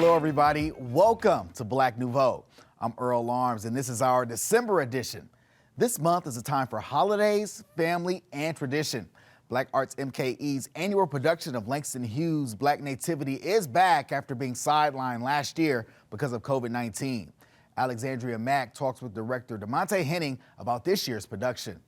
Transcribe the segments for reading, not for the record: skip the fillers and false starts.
Hello, everybody. Welcome to Black Nouveau. I'm Earl Arms, and this is our December edition. This month is a time for holidays, family, and tradition. Black Arts MKE's annual production of Langston Hughes' Black Nativity is back after being sidelined last year because of COVID-19. Alexandria Mack talks with director DeMonte Henning about this year's production.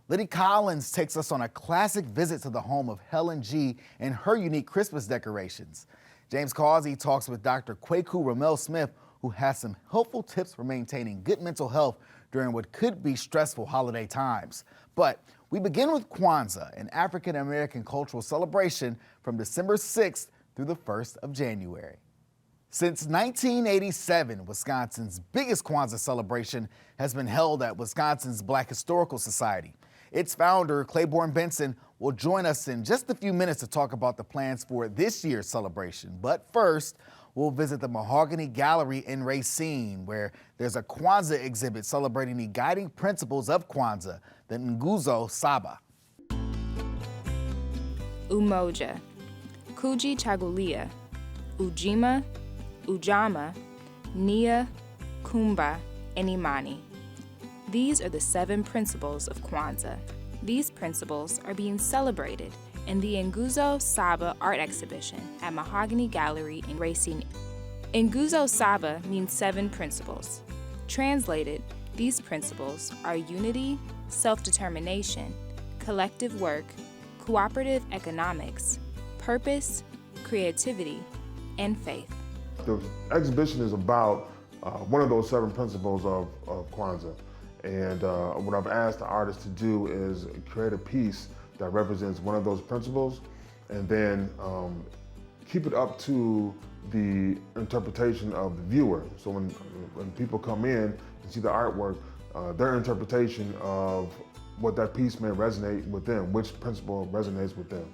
Liddy Collins takes us on a classic visit to the home of Helen G. and her unique Christmas decorations. James Causey talks with Dr. Kwaku Ramel-Smith, who has some helpful tips for maintaining good mental health during what could be stressful holiday times. But we begin with Kwanzaa, an African-American cultural celebration from December 6th through the 1st of January. Since 1987, Wisconsin's biggest Kwanzaa celebration has been held at Wisconsin's Black Historical Society. Its founder, Claiborne Benson, will join us in just a few minutes to talk about the plans for this year's celebration. But first, we'll visit the Mahogany Gallery in Racine, where there's a Kwanzaa exhibit celebrating the guiding principles of Kwanzaa, the Nguzo Saba. Umoja, Kuji Chagulia, Ujima, Ujama, Nia, Kumba, and Imani. These are the 7 principles of Kwanzaa. These principles are being celebrated in the Nguzo Saba art exhibition at Mahogany Gallery in Racine. Nguzo Saba means 7 principles. Translated, these principles are unity, self-determination, collective work, cooperative economics, purpose, creativity, and faith. The exhibition is about one of those 7 principles of Kwanzaa. And what I've asked the artist to do is create a piece that represents one of those principles and then keep it up to the interpretation of the viewer. So when people come in and see the artwork, their interpretation of what that piece may resonate with them, which principle resonates with them.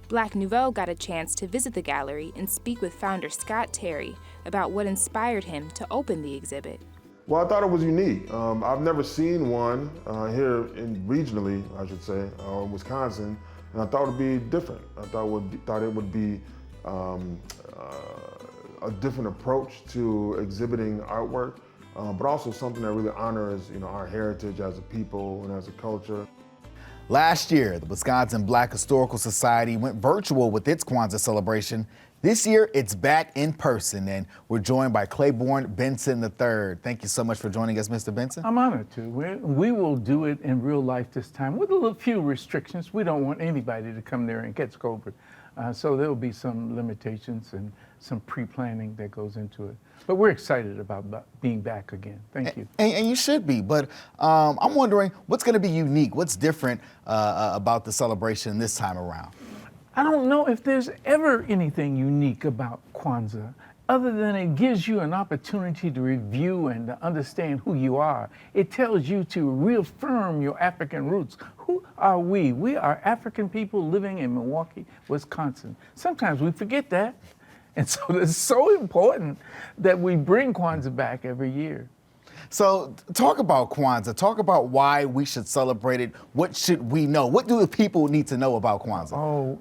Black Nouveau got a chance to visit the gallery and speak with founder Scott Terry about what inspired him to open the exhibit. Well, I thought it was unique. I've never seen one here regionally, I should say, in Wisconsin, and I thought it would be different. I thought it would be a different approach to exhibiting artwork, but also something that really honors, our heritage as a people and as a culture. Last year, the Wisconsin Black Historical Society went virtual with its Kwanzaa celebration. This year, it's back in person, and we're joined by Claiborne Benson III. Thank you so much for joining us, Mr. Benson. I'm honored to. We will do it in real life this time with a few restrictions. We don't want anybody to come there and catch COVID. So there will be some limitations and some pre-planning that goes into it. But we're excited about being back again. Thank you. And you should be, but I'm wondering what's going to be unique, what's different about the celebration this time around? I don't know if there's ever anything unique about Kwanzaa, other than it gives you an opportunity to review and to understand who you are. It tells you to reaffirm your African roots. Who are we? We are African people living in Milwaukee, Wisconsin. Sometimes we forget that. And so it's so important that we bring Kwanzaa back every year. So talk about Kwanzaa. Talk about why we should celebrate it. What should we know? What do the people need to know about Kwanzaa?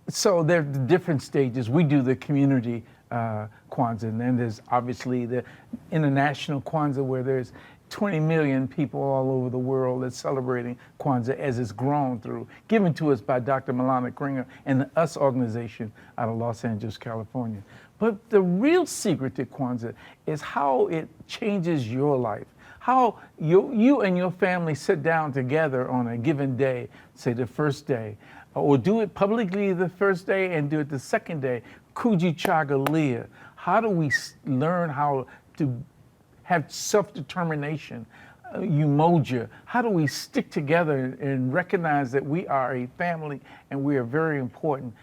So there are different stages. We do the community Kwanzaa, and then there's obviously the international Kwanzaa, where there's 20 million people all over the world that's celebrating Kwanzaa as it's grown through, given to us by Dr. Milana Kringer and the US organization out of Los Angeles, California. But the real secret to Kwanzaa is how it changes your life. How you and your family sit down together on a given day, say the first day, or do it publicly the first day and do it the second day. Kuji Chagulia. How do we learn how to have self-determination? Umoja. How do we stick together and recognize that we are a family and we are very important?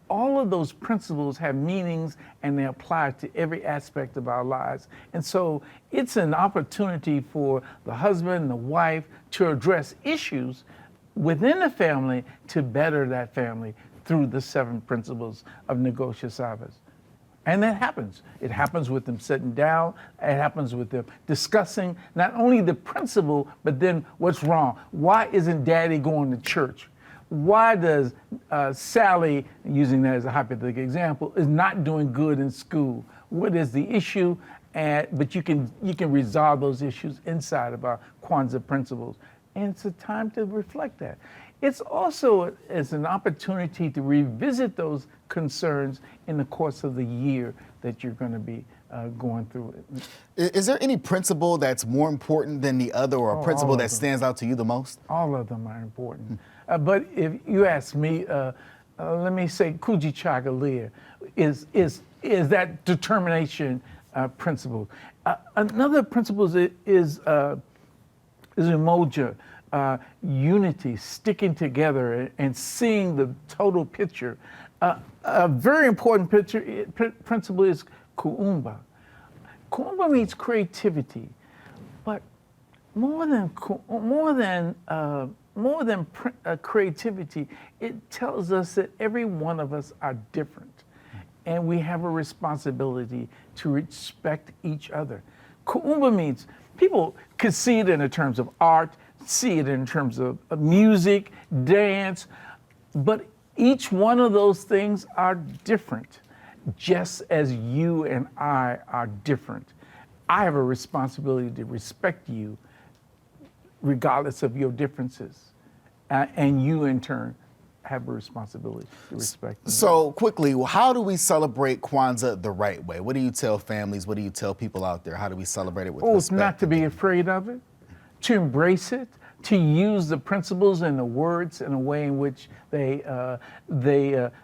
All of those principles have meanings and they apply to every aspect of our lives. And so it's an opportunity for the husband and the wife to address issues within the family to better that family through the 7 principles of Nguzo Saba. And that happens. It happens with them sitting down. It happens with them discussing not only the principle, but then what's wrong. Why isn't Daddy going to church? Why does Sally, using that as a hypothetical example, is not doing good in school? what is the issue, but you can resolve those issues inside of our Kwanzaa principles. And it's a time to reflect that. It's also as an opportunity to revisit those concerns in the course of the year that you're going to be going through it. Is there any principle that's more important than the other, or a principle that stands out to you the most? All of them are important. But if you ask me, let me say Kujichagulia is that determination principle. Another principle is umoja, unity, sticking together and seeing the total picture. A very important principle is kuumba. Kuumba means creativity, but more than creativity, it tells us that every one of us are different, and we have a responsibility to respect each other. Kuumba means people could see it in terms of art, see it in terms of music, dance, but each one of those things are different, just as you and I are different. I have a responsibility to respect you regardless of your differences, and you in turn have a responsibility to respect me. So quickly, how do we celebrate Kwanzaa the right way? What do you tell families? What do you tell people out there? How do we celebrate it with respect? Not to be afraid of it, to embrace it, to use the principles and the words in a way in which they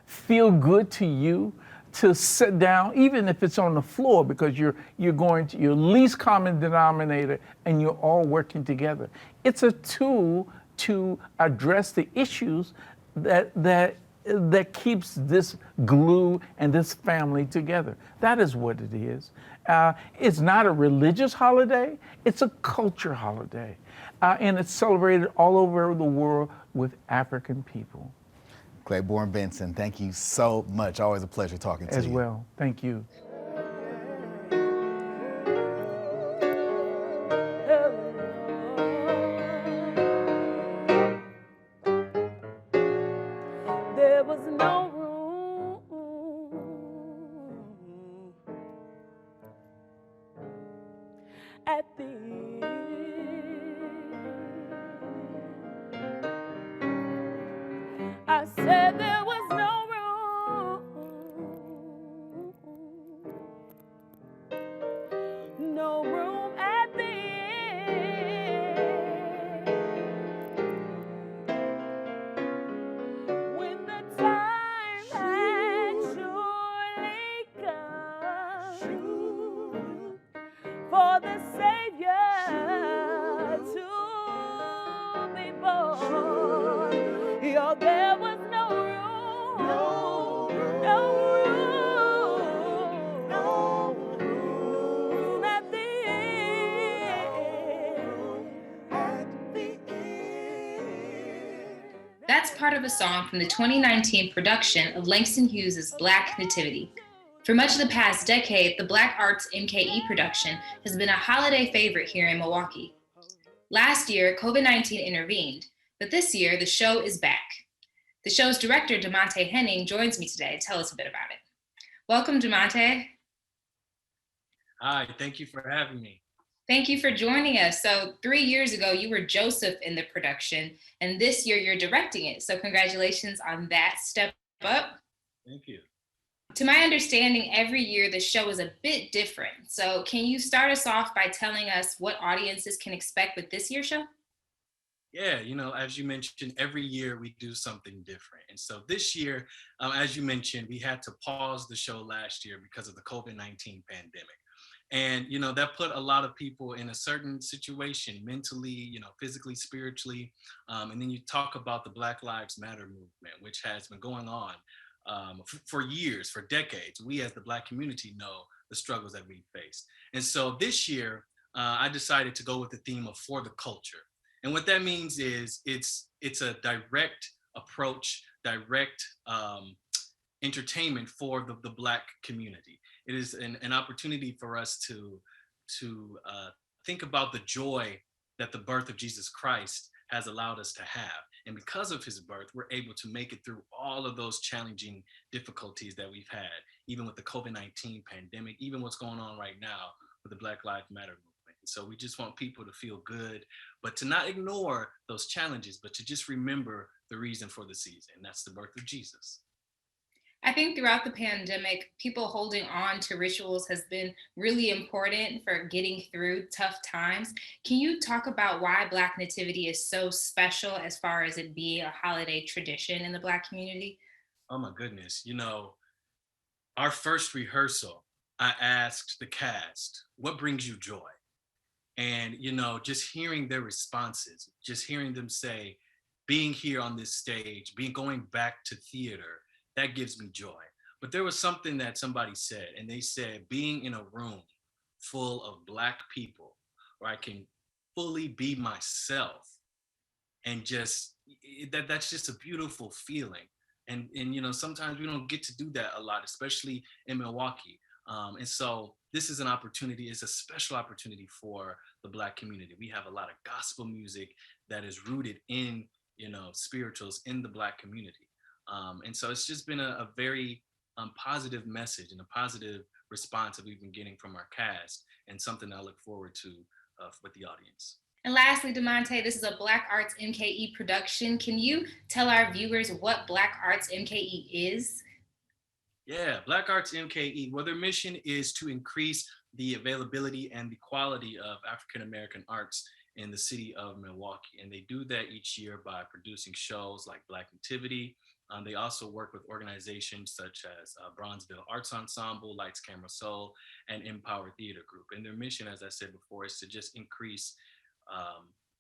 feel good to you, to sit down, even if it's on the floor, because you're going to your least common denominator and you're all working together. It's a tool to address the issues that keeps this glue and this family together. That is what it is. It's not a religious holiday, it's a culture holiday. And it's celebrated all over the world with African people. Claiborne Benson, thank you so much. Always a pleasure talking to you. As well, thank you. There was no room at the inn. I said there was no room at the inn. When the time had surely come for the Savior to be born, there was no room, no room at the inn. That's part of a song from the 2019 production of Langston Hughes' Black Nativity. For much of the past decade, the Black Arts MKE production has been a holiday favorite here in Milwaukee. Last year, COVID-19 intervened, but this year the show is back. The show's director, DeMonte Henning, joins me today to tell us a bit about it. Welcome, DeMonte. Hi, thank you for having me. Thank you for joining us. So 3 years ago, you were Joseph in the production, and this year you're directing it. So congratulations on that step up. Thank you. To my understanding, every year the show is a bit different. So can you start us off by telling us what audiences can expect with this year's show? Yeah, as you mentioned, every year we do something different. And so this year, as you mentioned, we had to pause the show last year because of the COVID-19 pandemic. And, that put a lot of people in a certain situation, mentally, physically, spiritually. And then you talk about the Black Lives Matter movement, which has been going on for years, for decades. We as the Black community know the struggles that we faced. And so this year, I decided to go with the theme of For the Culture. And what that means is it's a direct approach, direct entertainment for the Black community. It is an opportunity for us to think about the joy that the birth of Jesus Christ has allowed us to have. And because of his birth, we're able to make it through all of those challenging difficulties that we've had, even with the COVID-19 pandemic, even what's going on right now with the Black Lives Matter movement. So we just want people to feel good, but to not ignore those challenges, but to just remember the reason for the season. That's the birth of Jesus. I think throughout the pandemic, people holding on to rituals has been really important for getting through tough times. Can you talk about why Black Nativity is so special as far as it being a holiday tradition in the Black community? Oh my goodness. Our first rehearsal, I asked the cast, what brings you joy? And, just hearing their responses, just hearing them say, being here on this stage, going back to theater, that gives me joy. But there was something that somebody said, and they said, being in a room full of Black people where I can fully be myself and that's just a beautiful feeling. And sometimes we don't get to do that a lot, especially in Milwaukee. And so this is an opportunity, it's a special opportunity for the Black community. We have a lot of gospel music that is rooted in, spirituals in the Black community. And so it's just been a very positive message and a positive response that we've been getting from our cast, and something I look forward to with the audience. And lastly, DeMonte, this is a Black Arts MKE production. Can you tell our viewers what Black Arts MKE is? Yeah, Black Arts MKE, well, their mission is to increase the availability and the quality of African American arts in the city of Milwaukee. And they do that each year by producing shows like Black Nativity. They also work with organizations such as Bronzeville Arts Ensemble, Lights, Camera, Soul, and Empower Theater Group. And their mission, as I said before, is to just increase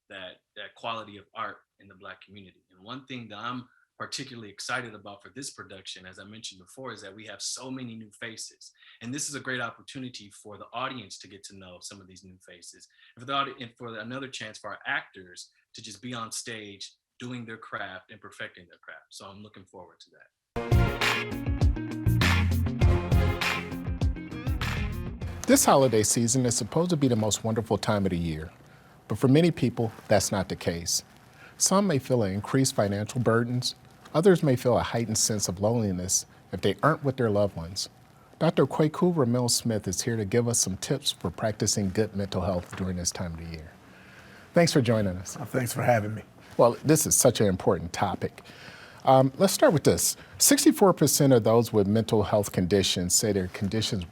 that quality of art in the Black community. And one thing that I'm particularly excited about for this production, as I mentioned before, is that we have so many new faces. And this is a great opportunity for the audience to get to know some of these new faces. And for another chance for our actors to just be on stage doing their craft and perfecting their craft. So I'm looking forward to that. This holiday season is supposed to be the most wonderful time of the year, but for many people, that's not the case. Some may feel increased financial burdens. Others may feel a heightened sense of loneliness if they aren't with their loved ones. Dr. Kwaku Ramil-Smith is here to give us some tips for practicing good mental health during this time of the year. Thanks for joining us. Thanks for having me. Well, this is such an important topic. Let's start with this. 64% of those with mental health conditions say their conditions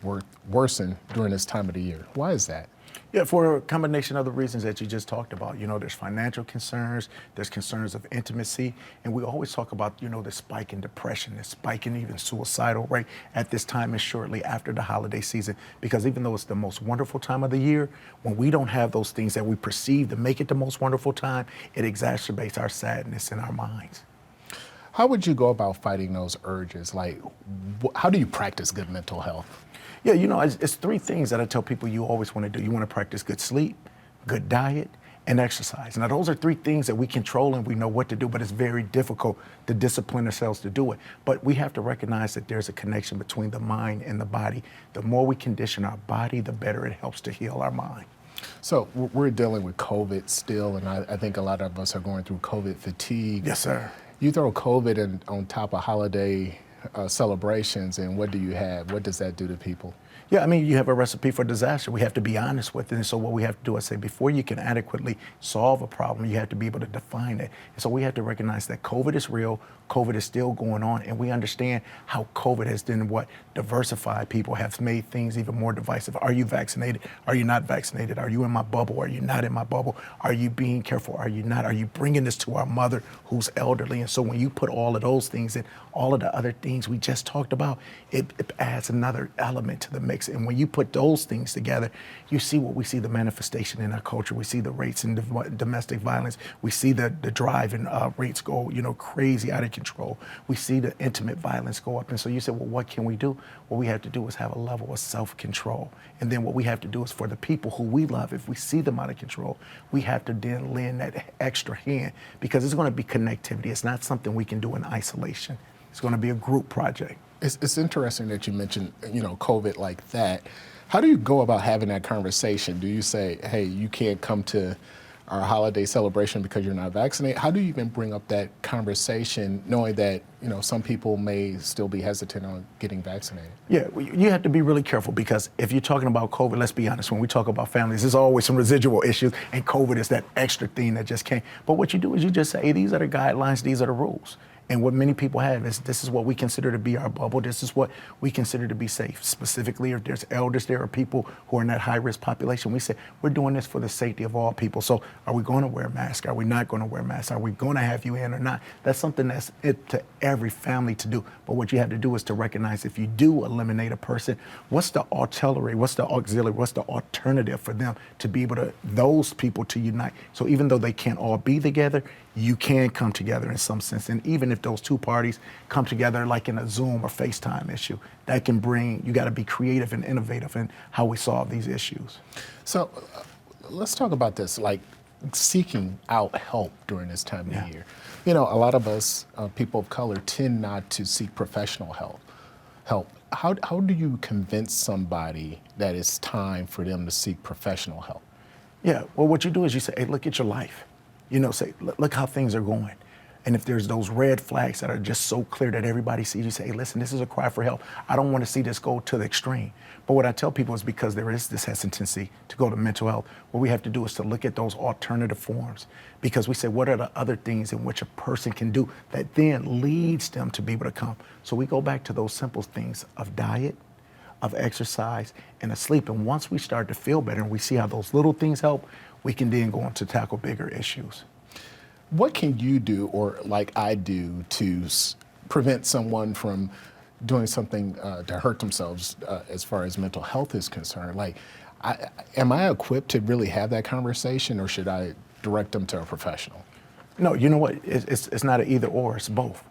worsen during this time of the year. Why is that? Yeah, for a combination of the reasons that you just talked about. There's financial concerns, there's concerns of intimacy, and we always talk about, the spike in depression, the spike in even suicidal rate at this time and shortly after the holiday season. Because even though it's the most wonderful time of the year, when we don't have those things that we perceive to make it the most wonderful time, it exacerbates our sadness in our minds. How would you go about fighting those urges? Like, how do you practice good mental health? Yeah, it's three things that I tell people you always want to do. You want to practice good sleep, good diet, and exercise. Now, those are three things that we control and we know what to do, but it's very difficult to discipline ourselves to do it. But we have to recognize that there's a connection between the mind and the body. The more we condition our body, the better it helps to heal our mind. So we're dealing with COVID still, and I think a lot of us are going through COVID fatigue. Yes, sir. You throw COVID on top of holiday celebrations, and what do you have? What does that do to people? Yeah, you have a recipe for disaster. We have to be honest with it. And so what we have to do is say, before you can adequately solve a problem, you have to be able to define it. And so we have to recognize that COVID is real, COVID is still going on, and we understand how COVID has done diversified people, have made things even more divisive. Are you vaccinated? Are you not vaccinated? Are you in my bubble? Are you not in my bubble? Are you being careful? Are you not? Are you bringing this to our mother who's elderly? And so when you put all of those things in, all of the other things we just talked about, it adds another element to the mix. And when you put those things together, you see what we see, the manifestation in our culture. We see the rates in domestic violence. We see the driving rates go, crazy out of control. We see the intimate violence go up. And so you said, well, what can we do? What we have to do is have a level of self-control. And then what we have to do is, for the people who we love, if we see them out of control, we have to then lend that extra hand, because it's going to be connectivity. It's not something we can do in isolation. It's going to be a group project. It's interesting that you mentioned, COVID like that. How do you go about having that conversation? Do you say, hey, you can't come to our holiday celebration because you're not vaccinated. How do you even bring up that conversation knowing that, some people may still be hesitant on getting vaccinated? Yeah, you have to be really careful because if you're talking about COVID, let's be honest, when we talk about families, there's always some residual issues, and COVID is that extra thing that just came. But what you do is you just say, hey, these are the guidelines, these are the rules. And what many people have is this is what we consider to be our bubble. This is what we consider to be safe. Specifically, if there's elders there or people who are in that high-risk population, we say, we're doing this for the safety of all people. So are we going to wear a mask? Are we not going to wear masks? Are we going to have you in or not? That's something that's it to every family to do. But what you have to do is to recognize if you do eliminate a person, what's the artillery, what's the auxiliary, what's the alternative for them to be able to, those people to unite. So even though they can't all be together, you can come together in some sense. And even if those two parties come together like in a Zoom or FaceTime issue, that can bring, you got to be creative and innovative in how we solve these issues. So let's talk about this, like seeking out help during this time of year. A lot of us, people of color, tend not to seek professional help. How do you convince somebody that it's time for them to seek professional help? Yeah, well, what you do is you say, hey, look at your life. Say, look how things are going. And if there's those red flags that are just so clear that everybody sees, you say, hey, listen, this is a cry for help. I don't want to see this go to the extreme. But what I tell people is because there is this hesitancy to go to mental health, what we have to do is to look at those alternative forms. Because we say, what are the other things in which a person can do that then leads them to be able to come? So we go back to those simple things of diet, of exercise, and of sleep. And once we start to feel better and we see how those little things help, we can then go on to tackle bigger issues. What can you do, or like I do, to prevent someone from doing something to hurt themselves as far as mental health is concerned? Like, am I equipped to really have that conversation, or should I direct them to a professional? No, you know what? It's not an either or, it's both.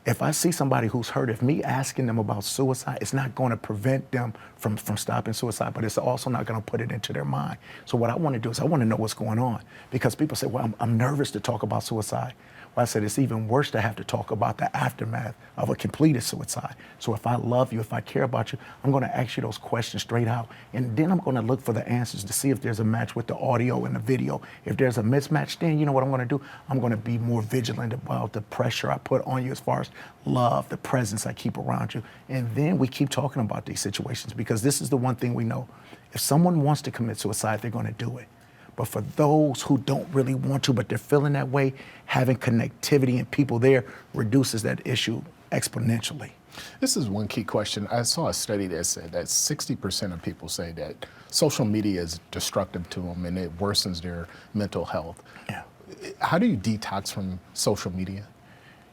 If I see somebody who's hurt, if me asking them about suicide, it's not going to prevent them from stopping suicide, but it's also not going to put it into their mind. So what I want to do is I want to know what's going on, because people say, well, I'm nervous to talk about suicide. Well, I said, it's even worse to have to talk about the aftermath of a completed suicide. So if I love you, if I care about you, I'm going to ask you those questions straight out. And then I'm going to look for the answers to see if there's a match with the audio and the video. If there's a mismatch, then you know what I'm going to do? I'm going to be more vigilant about the pressure I put on you as far as love, the presence I keep around you. And then we keep talking about these situations, because this is the one thing we know. If someone wants to commit suicide, they're going to do it. But for those who don't really want to, but they're feeling that way, having connectivity and people there reduces that issue exponentially. This is one key question. I saw a study that said that 60% of people say that social media is destructive to them and it worsens their mental health. Yeah. How do you detox from social media?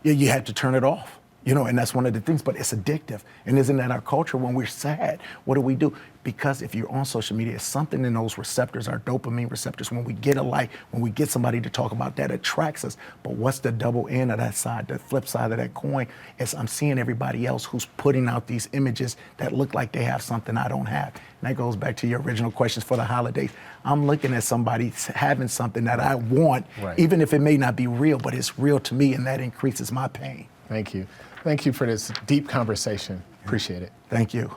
Yeah, you have to turn it off. And that's one of the things, but it's addictive. And isn't that our culture? When we're sad, what do? Because if you're on social media, it's something in those receptors, our dopamine receptors, when we get a like, when we get somebody to talk about that, attracts us. But what's the double end of that side, the flip side of that coin, is I'm seeing everybody else who's putting out these images that look like they have something I don't have. And that goes back to your original questions for the holidays. I'm looking at somebody having something that I want, even if it may not be real, but it's real to me, and that increases my pain. Thank you. Thank you for this deep conversation. Appreciate it. Thank you.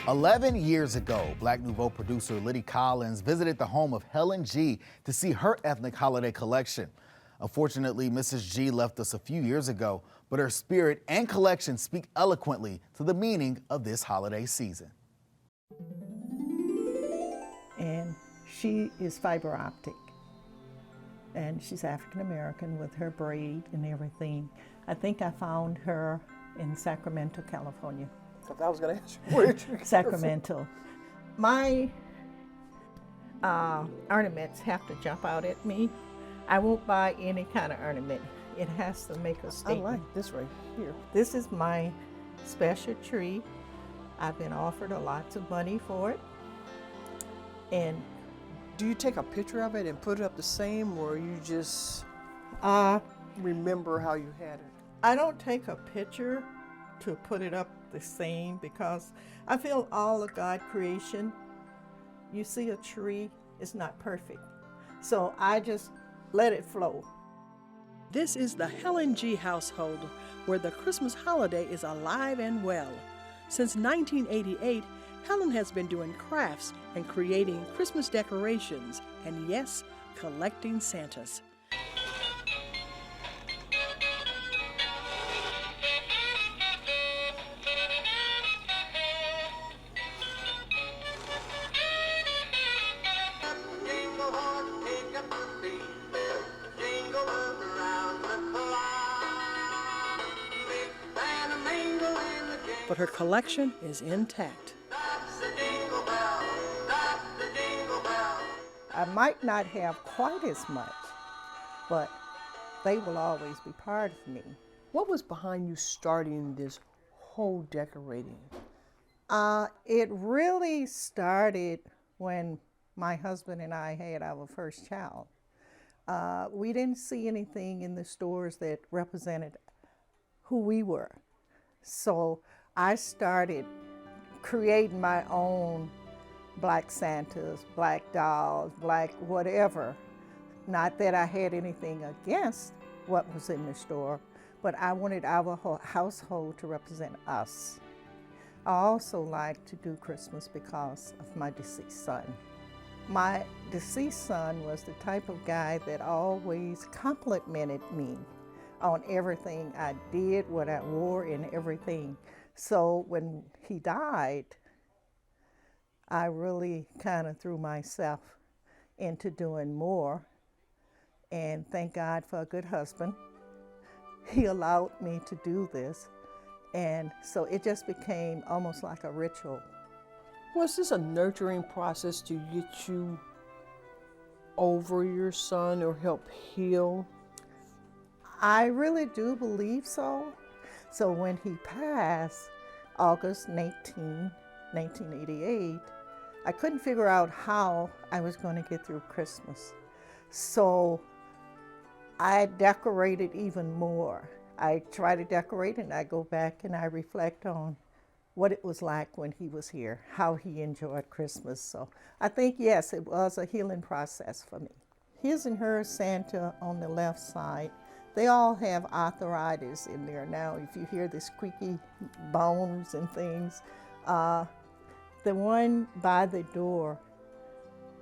11 years ago, Black Nouveau producer Liddy Collins visited the home of Helen G to see her ethnic holiday collection. Unfortunately, Mrs. G left us a few years ago, but her spirit and collection speak eloquently to the meaning of this holiday season. And she is fiber optic. And she's African American with her braid and everything. I think I found her in Sacramento, California. I was going to ask you, where did you Sacramento. My ornaments have to jump out at me. I won't buy any kind of ornament. It has to make a statement. I like this right here. This is my special tree. I've been offered a lot of money for it. And do you take a picture of it and put it up the same, or you just remember how you had it? I don't take a picture to put it up the same, because I feel all of God's creation, you see a tree, it's not perfect. So I just let it flow. This is the Helen G household, where the Christmas holiday is alive and well. Since 1988, Helen has been doing crafts and creating Christmas decorations, and yes, collecting Santas. But her collection is intact. I might not have quite as much, but they will always be part of me. What was behind you starting this whole decorating? It really started when my husband and I had our first child. We didn't see anything in the stores that represented who we were. So I started creating my own black Santas, black dolls, black whatever. Not that I had anything against what was in the store, but I wanted our whole household to represent us. I also like to do Christmas because of my deceased son. My deceased son was the type of guy that always complimented me on everything I did, what I wore, and everything. So when he died, I really kind of threw myself into doing more. And thank God for a good husband. He allowed me to do this. And so it just became almost like a ritual. Was this a nurturing process to get you over your son or help heal? I really do believe so. So when he passed, August 19, 1988, I couldn't figure out how I was going to get through Christmas. So I decorated even more. I try to decorate and I go back and I reflect on what it was like when he was here, how he enjoyed Christmas. So I think, yes, it was a healing process for me. His and her Santa on the left side, they all have arthritis in there now. If you hear the squeaky bones and things, the one by the door,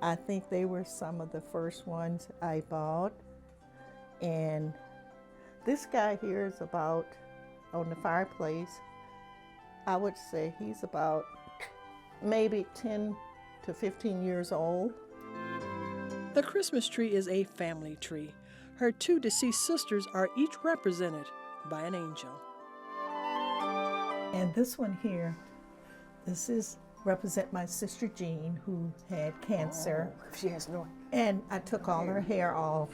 I think they were some of the first ones I bought. And this guy here is about, on the fireplace, I would say he's about maybe 10 to 15 years old. The Christmas tree is a family tree. Her two deceased sisters are each represented by an angel. And this one here, this is represent my sister Jean, who had cancer. Oh, she has no. And I took all her hair off.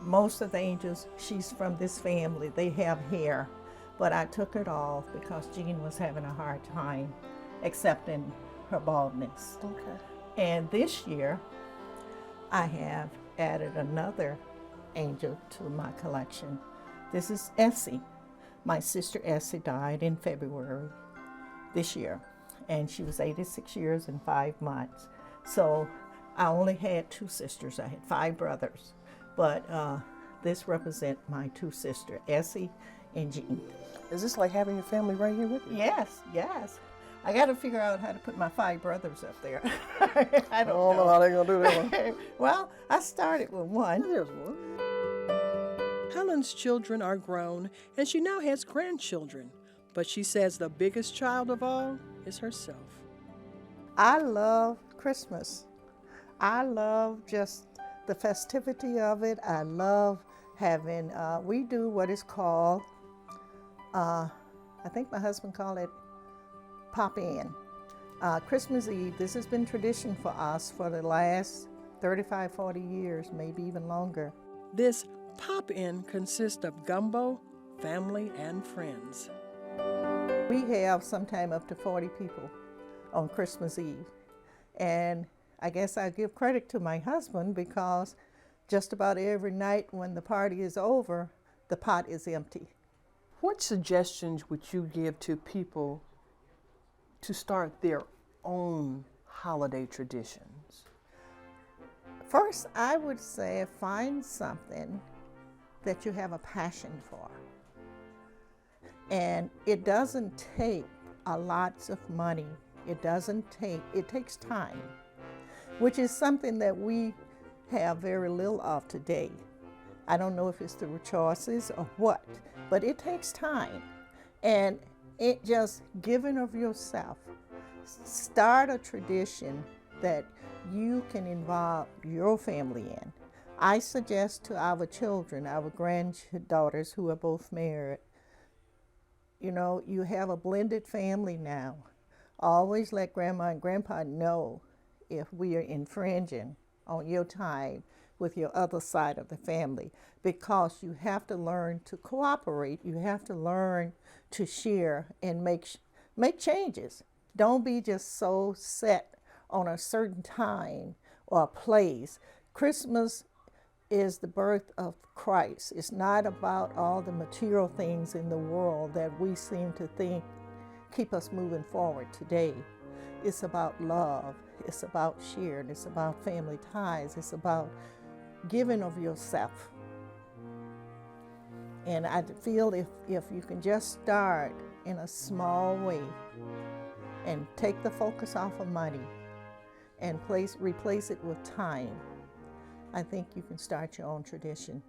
Most of the angels, she's from this family, they have hair. But I took it off because Jean was having a hard time accepting her baldness. Okay. And this year, I have added another angel to my collection. This is Essie. My sister Essie died in February this year, and she was 86 years and 5 months. So I only had 2 sisters. I had 5 brothers, but this represents my 2 sisters, Essie and Jean. Is this like having your family right here with you? Yes, yes. I got to figure out how to put my 5 brothers up there. I don't know how they're going to do that one. Well, I started with one. There's one. Helen's children are grown, and she now has grandchildren. But she says the biggest child of all is herself. I love Christmas. I love just the festivity of it. I love having, we do what is called, I think my husband called it pop-in. Christmas Eve, this has been tradition for us for the last 35, 40 years, maybe even longer. This pop-in consists of gumbo, family, and friends. We have sometime up to 40 people on Christmas Eve. And I guess I give credit to my husband because just about every night when the party is over, the pot is empty. What suggestions would you give to people to start their own holiday traditions? First, I would say find something that you have a passion for. And it doesn't take a lots of money It takes time, which is something that we have very little of today. I don't know if it's the choices or what, but it takes time. And it just giving of yourself. Start a tradition that you can involve your family in. I suggest to our children, our granddaughters who are both married, you know, you have a blended family now. Always let grandma and grandpa know if we are infringing on your time with your other side of the family, because you have to learn to cooperate. You have to learn to share and make changes. Don't be just so set on a certain time or a place. Christmas is the birth of Christ. It's not about all the material things in the world that we seem to think keep us moving forward today. It's about love. It's about sharing. It's about family ties. It's about giving of yourself. And I feel if you can just start in a small way and take the focus off of money and replace it with time, I think you can start your own tradition.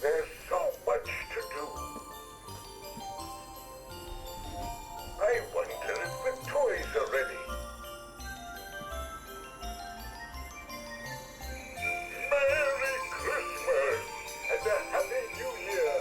There's so much to do. I wonder if the toys are ready. Merry Christmas and a Happy New Year.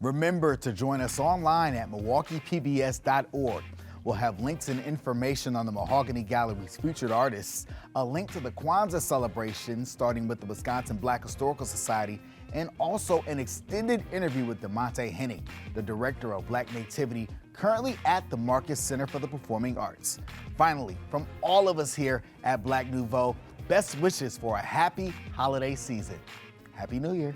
Remember to join us online at MilwaukeePBS.org. We'll have links and information on the Mahogany Gallery's featured artists, a link to the Kwanzaa celebration starting with the Wisconsin Black Historical Society, and also an extended interview with DeMonte Henning, the director of Black Nativity, currently at the Marcus Center for the Performing Arts. Finally, from all of us here at Black Nouveau, best wishes for a happy holiday season. Happy New Year.